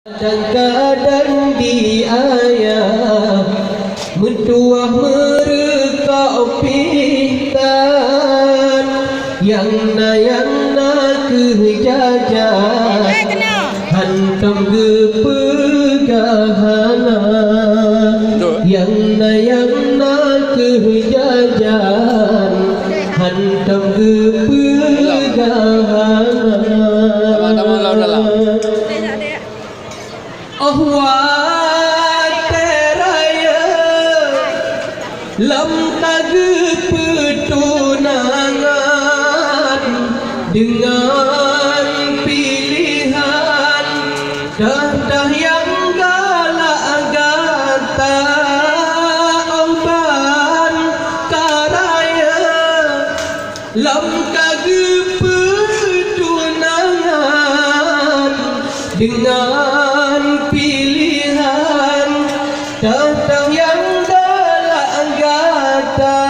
Kadang-kadang di ayah mentuah merekak pintan yang na kejajan hantam kepegahanan yang na kejajan hantam kepegahanan. Oh wateraya lam tagu pertunangan dengan pilihan dah yang galak gata oban karaya lam tagu pertunangan dengan pilihan datang yang galak gata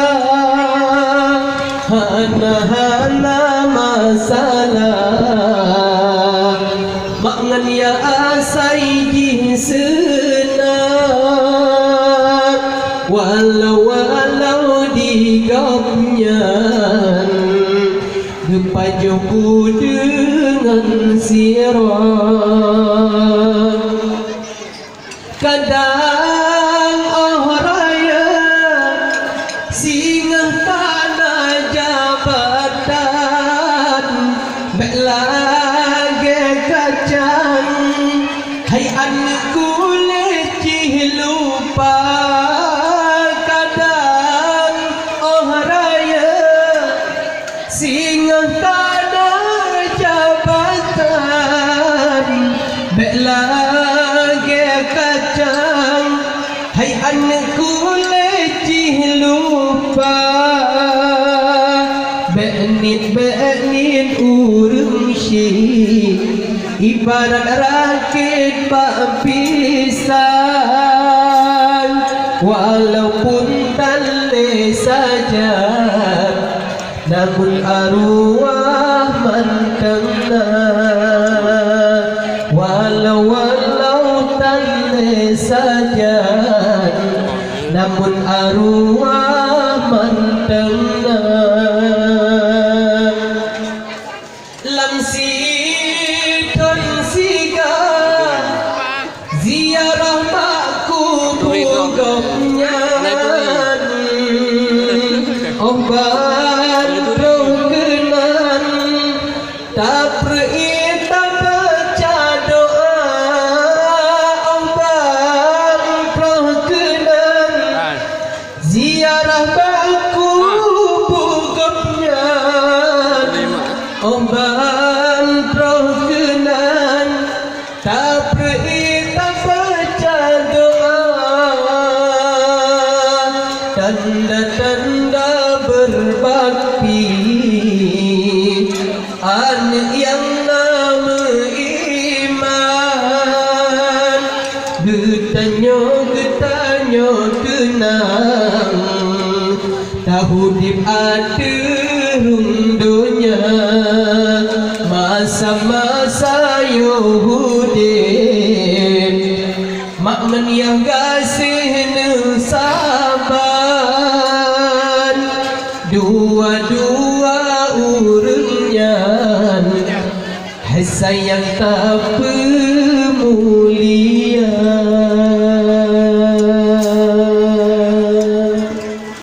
hana masalah makngan ya asai jih senang walau digapnyan gepajoku dengan sirah. Kadang raya singgah tanah jabatan bek lagi kacang hai anakku lecih lupa. Kadang raya singgah tanah jabatan bek lagi kacang hai anakku lecih lupa. Benit urung syih ibarat rakit pak pisang walaupun tali saja namun arwah mantengna walau tali saja namun arwah mantengna. Lam sidon siga ziarah makubugapnya obat rokenan tak perita baca doa obat rokenan ziarah makubugapnya obat rokenan tak perita baca doa tanda-tanda berbakti anak yang nama iman getanyo tenang tahu dip ada rundunya masa-masa Yahudin makmen yang kasih saban dua-dua urungnya sayang tak